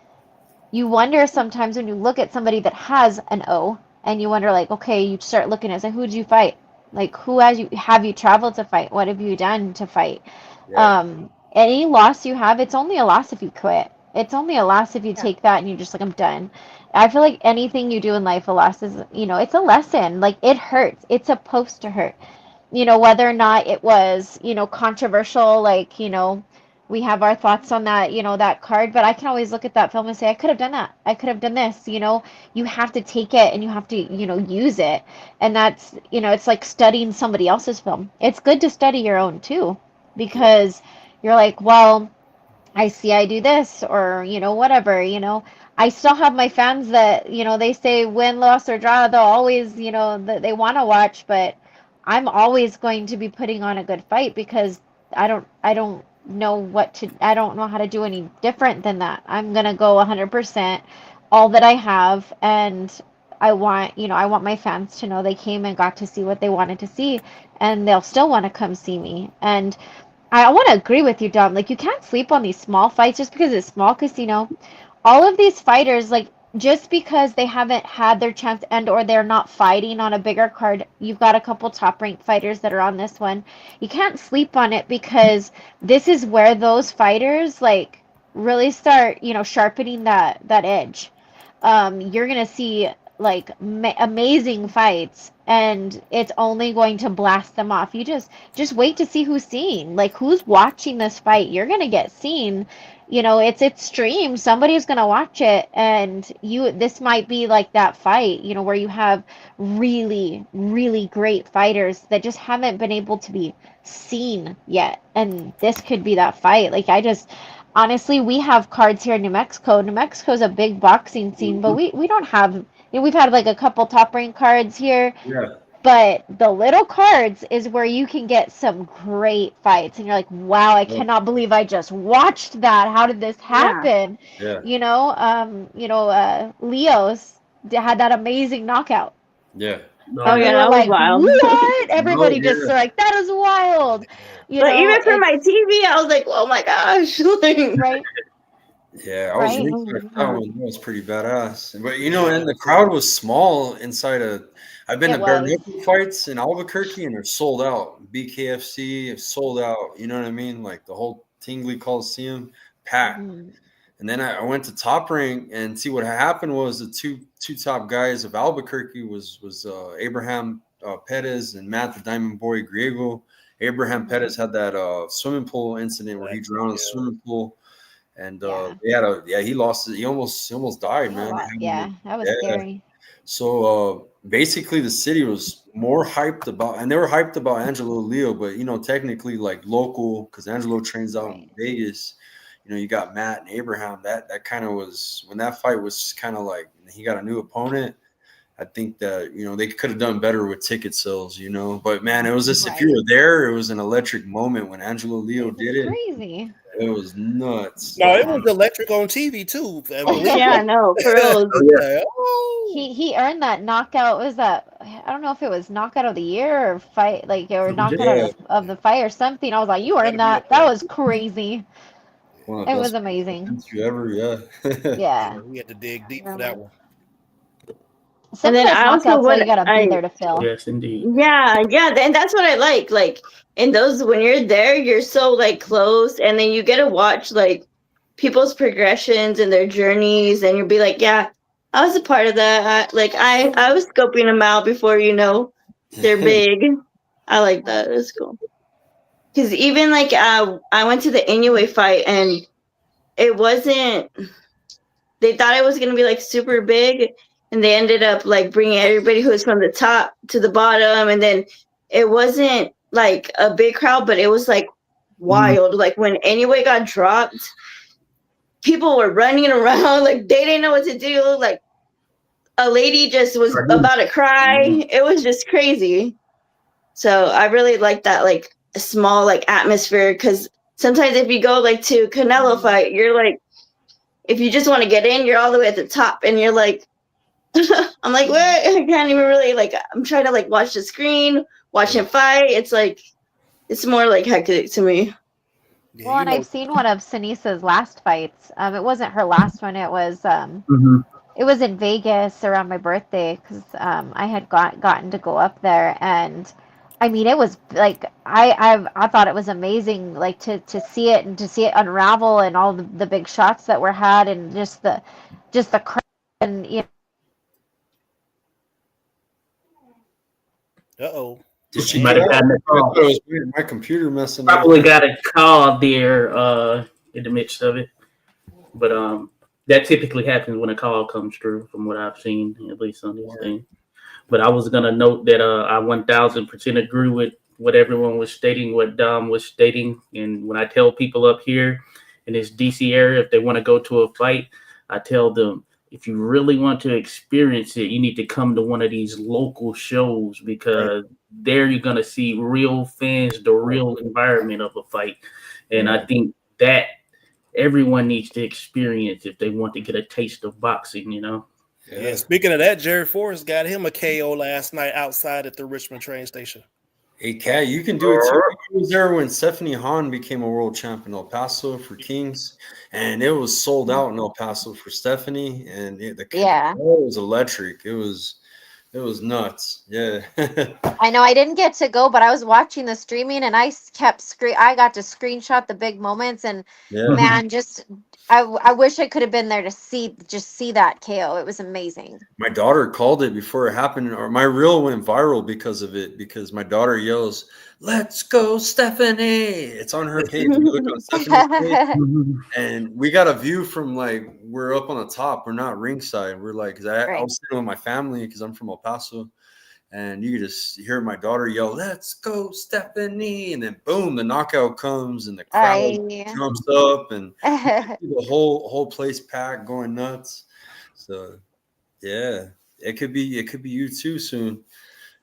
you wonder sometimes when you look at somebody that has an O, and you wonder, like, okay, you start looking at, say, who'd you fight? Like, who have you traveled to fight? What have you done to fight? Yeah. Any loss you have, it's only a loss if you quit. It's only a loss if you take that and you're just like, I'm done. I feel like anything you do in life, a loss is, it's a lesson. Like, it hurts. It's supposed to hurt. Whether or not it was, controversial, like, we have our thoughts on that, that card, but I can always look at that film and say, I could have done that. I could have done this, you have to take it and you have to, use it. And that's, it's like studying somebody else's film. It's good to study your own too, because you're like, well, I see I do this or, whatever, I still have my fans that, they say win, loss, or draw. They'll always, they want to watch, but I'm always going to be putting on a good fight because I don't I don't know how to do any different than that. I'm going to go 100% all that I have. And I want my fans to know they came and got to see what they wanted to see, and they'll still want to come see me. And I want to agree with you, Dom. Like, you can't sleep on these small fights just because it's small casino. All of these fighters, like, just because they haven't had their chance and or they're not fighting on a bigger card, you've got a couple top-ranked fighters that are on this one. You can't sleep on it because this is where those fighters, like, really start, sharpening that edge. You're going to see, like, amazing fights, and it's only going to blast them off. You just wait to see who's seeing, like, who's watching this fight. You're going to get seen. It's streamed. Somebody's going to watch it, and this might be like that fight, where you have really, really great fighters that just haven't been able to be seen yet. And this could be that fight. Like, honestly, we have cards here in New Mexico. New Mexico's a big boxing scene, but we don't have, we've had like a couple top rank cards here. Yeah. But the little cards is where you can get some great fights, and you're like, wow, I cannot believe I just watched that. How did this happen? Yeah. Leos had that amazing knockout. Yeah. oh yeah, that was wild. What? Everybody just like, that is wild. Even for my TV, I was like, oh my gosh. Right. Yeah, I was that one. That was pretty badass. But and the crowd was small inside I've been to bare knuckle fights in Albuquerque, and they're sold out. BKFC is sold out. You know what I mean? Like the whole Tingley Coliseum packed. Mm-hmm. And then I went to Top Rank, and see what happened was the two top guys of Albuquerque was Abraham Perez and Matt the Diamond Boy Griego. Abraham Perez had that swimming pool incident where he drowned in the swimming pool. And he lost it. He almost died, man. Yeah, that was scary. So basically, the city was more hyped about, and they were hyped about Angelo Leo, but technically like local, because Angelo trains out in Right. Vegas. You got Matt and Abraham. That kind of was when that fight was kind of like he got a new opponent. I think that they could have done better with ticket sales. But man, it was just if you Right. were there, it was an electric moment when Angelo Leo It was did it. crazy. It was nuts. No, it was electric on TV too. Yeah, no, for real. He earned that knockout. Was that, I don't know if it was knockout of the year or fight, like, or knockout Yeah. of the fight or something. I was like, you earned that. That was crazy. One of the It best was amazing. moments you ever, yeah. Yeah. We had to dig deep for that one. Some And of then those I also knockouts, though, what you gotta be I there to fill. Yes, indeed. yeah, and that's what I like. Like in those when you're there, you're so like close, and then you get to watch like people's progressions and their journeys, and you'll be like, yeah, I was a part of that. I was scoping them out before they're big. I like that. It's cool. Because even like I went to the Inoue fight and it wasn't. They thought it was gonna be like super big, and they ended up like bringing everybody who was from the top to the bottom, and then it wasn't like a big crowd, but it was like wild. Like when Inoue got dropped, people were running around like they didn't know what to do. Like a lady just was about to cry. It was just crazy. So I really like that like small like atmosphere because sometimes if you go like to Canelo fight, you're like if you just want to get in, you're all the way at the top and you're like I'm like, what? I can't even really like I'm trying to like watch the screen, watch him fight. It's like it's more like hectic to me. Yeah, Well, and I've seen one of Sanisa's last fights. It wasn't her last one. It was it was in Vegas around my birthday because I had gotten to go up there, and I mean, it was like I thought it was amazing, like to see it and to see it unravel and all the big shots that were had and just the crowd and Uh-oh. Did she Might get have out? gotten a I thought call. it was weird. My computer messing up. Probably got a call there in the midst of it. But that typically happens when a call comes through, from what I've seen, at least on this thing. But I was gonna note that I 1000% agree with what everyone was stating, what Dom was stating, and when I tell people up here in this DC area if they want to go to a fight, I tell them if you really want to experience it, you need to come to one of these local shows because there you're gonna see real fans, the real environment of a fight, and I think that everyone needs to experience if they want to get a taste of boxing, Yeah. Speaking of that, Jared Forrest got him a KO last night outside at the Richmond train station. Hey, Kat, you can do it too. I was there when Stephanie Hahn became a world champ in El Paso for Kings, and it was sold out in El Paso for Stephanie, and the crowd was electric. It was nuts. Yeah. I know I didn't get to go, but I was watching the streaming and I kept I got to screenshot the big moments and man, just I wish I could have been there to see that KO. It was amazing. My daughter called it before it happened, or my reel went viral because of it. Because my daughter yells, "Let's go, Stephanie!" It's on her page. You look on Stephanie's page, and we got a view from like we're up on the top. We're not ringside. We're like, because I was sitting with my family because I'm from El Paso. And you just hear my daughter yell, "Let's go, Stephanie!" And then boom, the knockout comes, and the crowd jumps up, and the whole place packed, going nuts. So, yeah, it could be you too soon.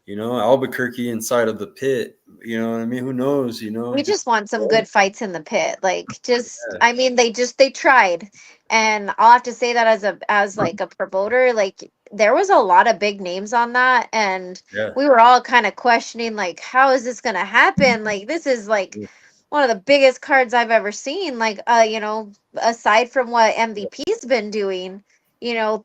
Albuquerque inside of the pit. You know what I mean? Who knows? We just want some good fights in the pit. Like, I mean, they tried, and I'll have to say that as like a promoter, like there was a lot of big names on that, and we were all kind of questioning, like, how is this gonna happen? Like, this is like one of the biggest cards I've ever seen. Like, aside from what MVP's been doing,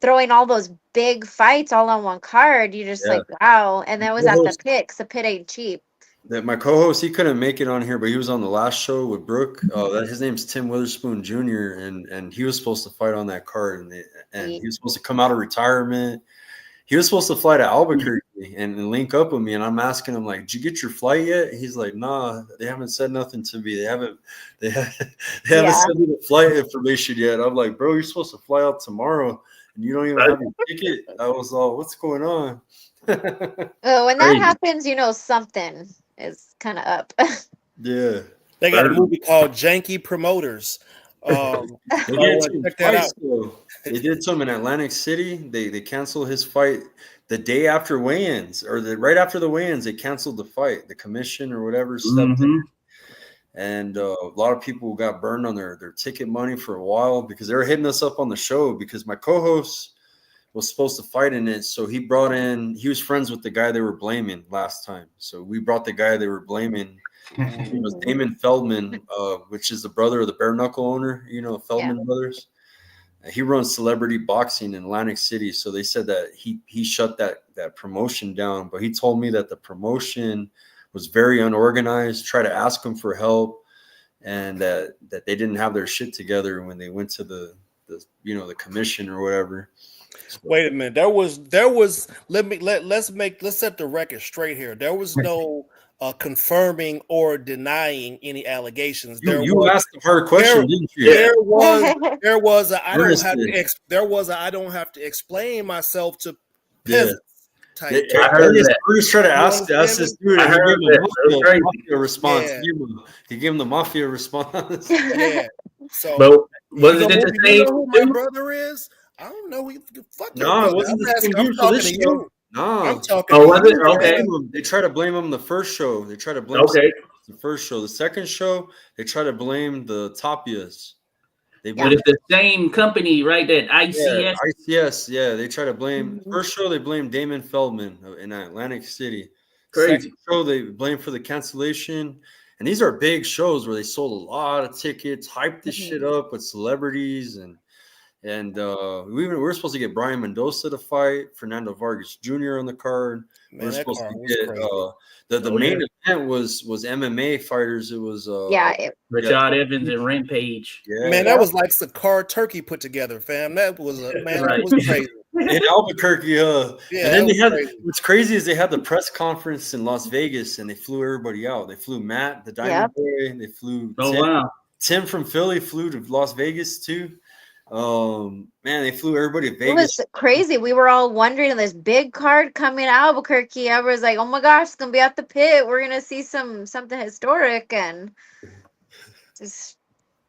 throwing all those big fights all on one card, you just like, wow. And that was at the pit, 'cause the pit ain't cheap. That my co-host, he couldn't make it on here, but he was on the last show with Brook. His name's Tim Witherspoon Jr. and he was supposed to fight on that card, and he was supposed to come out of retirement. He was supposed to fly to Albuquerque and link up with me, and I'm asking him like, "Did you get your flight yet?" He's like, "Nah, they haven't said nothing to me. They haven't sent me the flight information yet." I'm like, "Bro, you're supposed to fly out tomorrow." and you don't even have your ticket. I was all, what's going on? When that happens, you know something is kind of up. Yeah. They got a movie called Janky Promoters. They did it check that out. They did to him in Atlantic City. They canceled his fight the day after weigh-ins, or right after the weigh-ins. They canceled the fight. The commission or whatever stepped in, and a lot of people got burned on their ticket money for a while because they were hitting us up on the show because my co-host was supposed to fight in it. So he was friends with the guy they were blaming last time. So we brought the guy they were blaming. It was Damon Feldman, which is the brother of the bare knuckle owner, Feldman brothers. He runs celebrity boxing in Atlantic City. So they said that he shut that promotion down, but he told me that the promotion was very unorganized, try to ask him for help, and that they didn't have their shit together when they went to the commission or whatever. Wait a minute. Let's set the record straight here. There was no confirming or denying any allegations. You asked the hard question, didn't you? There was a I don't have to explain myself to peasants. I heard that. Bruce tried to ask this dude. I heard that. Mafia response. He gave him the mafia response. Yeah. So, but was it the same? You know who my brother is? I don't know. No, it wasn't the same dude for this show. No, I'm talking. Oh, was it? Okay. They try to blame him the first show. They try to blame the first show. The second show, they try to blame the Tapias. But it's the same company, right? That ICS. ICS, yeah. They try to blame first show. They blame Damon Feldman in Atlantic City. Crazy. Second show, they blame for the cancellation. And these are big shows where they sold a lot of tickets, hyped this shit up with celebrities, and we were supposed to get Brian Mendoza to fight, Fernando Vargas Jr. on the card. We were supposed to get the main event was MMA fighters. It was Rashad Evans and Rampage. Yeah. Man, that was like Sakar Turkey put together, fam. That was that was crazy. In Albuquerque, and then what's crazy is they had the press conference in Las Vegas, and they flew everybody out. They flew Matt, the Diamond Boy. They flew Tim from Philly flew to Las Vegas too. Man, they flew everybody to Vegas. It was crazy. We were all wondering this big card coming to Albuquerque. I was like, oh my gosh, it's gonna be at the pit. We're gonna see something historic, and just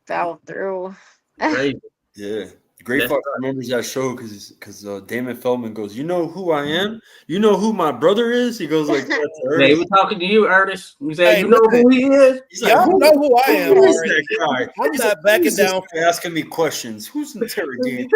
fell through. Right. Yeah. Great Fox remembers that show because Damon Feldman goes, you know who I am? You know who my brother is? He goes like that to They were talking to you, Ernest. We said, you know who he is? He's like, y'all know who I am. Who is that guy? I'm not backing down from asking me questions. Who's interrogating?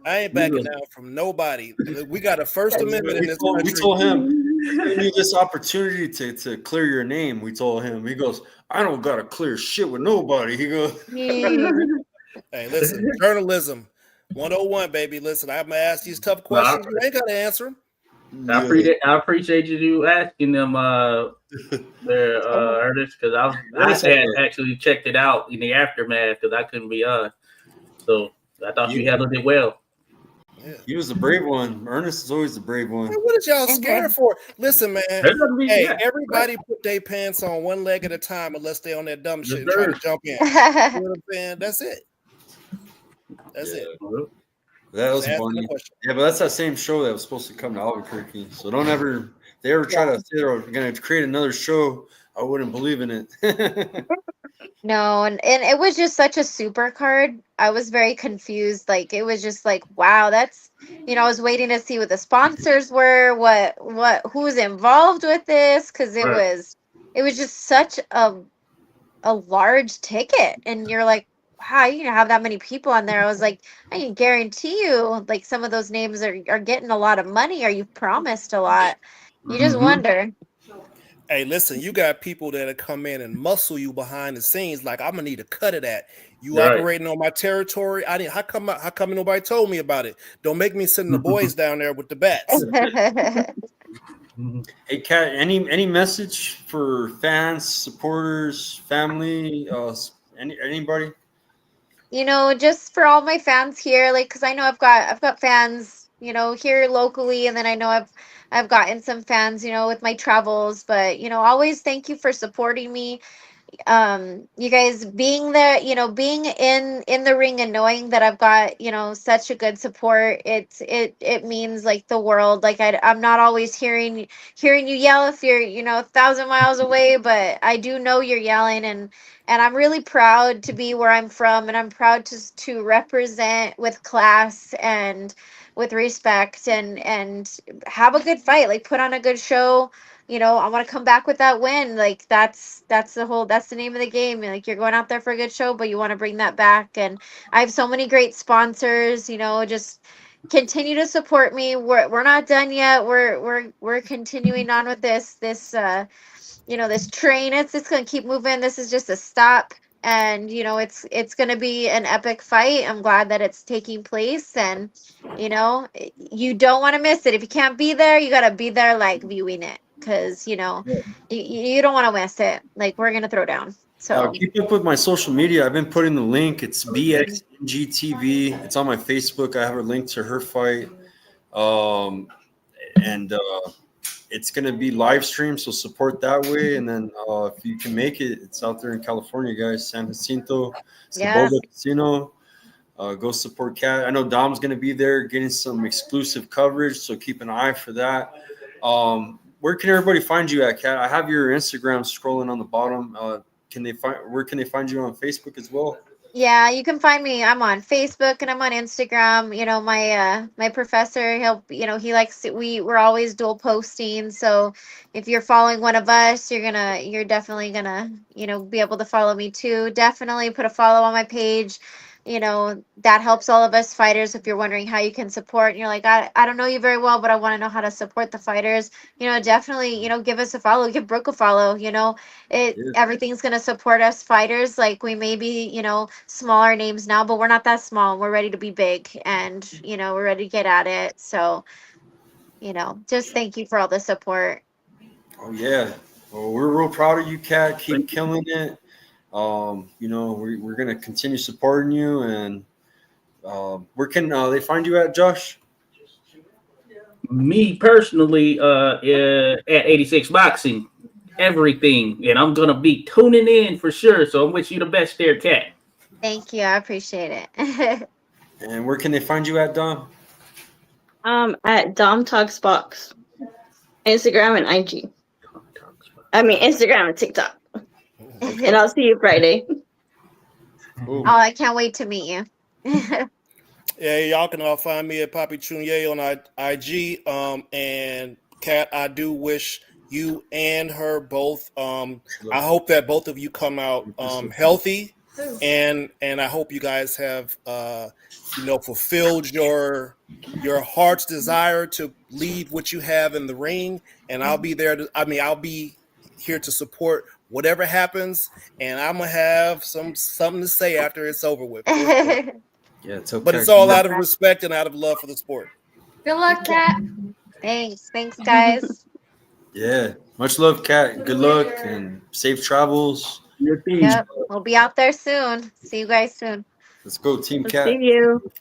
I ain't backing down from nobody. We got a First Amendment in this country. We told him, you need this opportunity to clear your name. We told him. He goes, I don't got to clear shit with nobody. He goes, hey, listen, journalism. 101, baby. Listen, I'm gonna ask these tough questions. You ain't gotta answer them. I appreciate you asking them their Ernest, because I had actually checked it out in the aftermath because I couldn't be on. So I thought you handled it well. Yeah. He was the brave one. Ernest is always the brave one. Man, what is y'all scared for? Listen, man. Everybody put their pants on one leg at a time unless they on that dumb shit and try to jump in. You know what I'm saying? That's it. That's it. That was funny. Yeah, but that's that same show that was supposed to come to Albuquerque. So don't ever, if they ever try to say they're going to create another show, I wouldn't believe in it. No, and it was just such a super card. I was very confused. Like, it was just like, wow, that's, I was waiting to see what the sponsors were, who's involved with this, because it was just such a large ticket, and you're like, wow, you have that many people on there. I was like, I can guarantee you, like, some of those names are getting a lot of money, or you've promised a lot. You just wonder. Hey, listen, you got people that'll come in and muscle you behind the scenes. Like, I'm gonna need a cut of that. You operating on my territory. How come nobody told me about it? Don't make me send the boys down there with the bats. Hey, Kat, any message for fans, supporters, family, anybody? Just for all my fans here, like, because I know I've got fans, here locally, and then I know I've gotten some fans, with my travels, but always thank you for supporting me. you guys being there, being in the ring and knowing that I've got, such a good support, it means like the world. Like I'm not always hearing you yell if you're, 1,000 miles away, but I do know you're yelling, and I'm really proud to be where I'm from, and I'm proud to represent with class and with respect, and have a good fight, like put on a good show. I want to come back with that win. Like that's the name of the game. Like you're going out there for a good show, but you want to bring that back. And I have so many great sponsors, just continue to support me. We're not done yet. We're continuing on with this train. It's going to keep moving. This is just a stop. And it's going to be an epic fight. I'm glad that it's taking place, and you don't want to miss it. If you can't be there, you got to be there, like viewing it, because you don't want to miss it. Like we're gonna throw down. So keep up with my social media. I've been putting the link. It's BXNGTV. It's on my Facebook. I have a link to her fight, and it's gonna be live streamed, so support that way. And then if you can make it, it's out there in California, guys. San Jacinto, Soboba Casino. Go support Kat. I know Dom's gonna be there getting some exclusive coverage, so keep an eye for that. Where can everybody find you at, Kat? I have your Instagram scrolling on the bottom. Where can they find you on Facebook as well? Yeah, you can find me. I'm on Facebook and I'm on Instagram. My professor, he likes to, we're always dual posting. So if you're following one of us, you're definitely gonna, be able to follow me too. Definitely put a follow on my page. That helps all of us fighters. If you're wondering how you can support, and you're like, I don't know you very well, but I want to know how to support the fighters, definitely, give us a follow, give Brooke a follow. Everything's going to support us fighters. Like we may be, smaller names now, but we're not that small. We're ready to be big, and, we're ready to get at it. So, just thank you for all the support. Oh, yeah. Well, we're real proud of you, Kat. Keep killing it. We're going to continue supporting you. And where can they find you at, Josh? Me personally, at 86 Boxing, everything. And I'm going to be tuning in for sure. So I wish you the best there, Kat. Thank you. I appreciate it. And where can they find you at, Dom? At Dom Talks Box, Instagram and IG. I mean, Instagram and TikTok. And I'll see you Friday. Oh, I can't wait to meet you. Yeah, y'all can all find me at Papi Chunye on IG. And Kat, I do wish you and her both. I hope that both of you come out healthy, and I hope you guys have fulfilled your heart's desire to leave what you have in the ring. And I'll be there. I'll be here to support whatever happens, and I'm gonna have something to say after it's over with. Yeah, it's okay. But it's all out of respect and out of love for the sport. Good luck, Kat. Thanks, guys. Yeah, much love, Kat. Good luck and safe travels. Yep, we'll be out there soon. See you guys soon. Let's go, Team Kat. See you.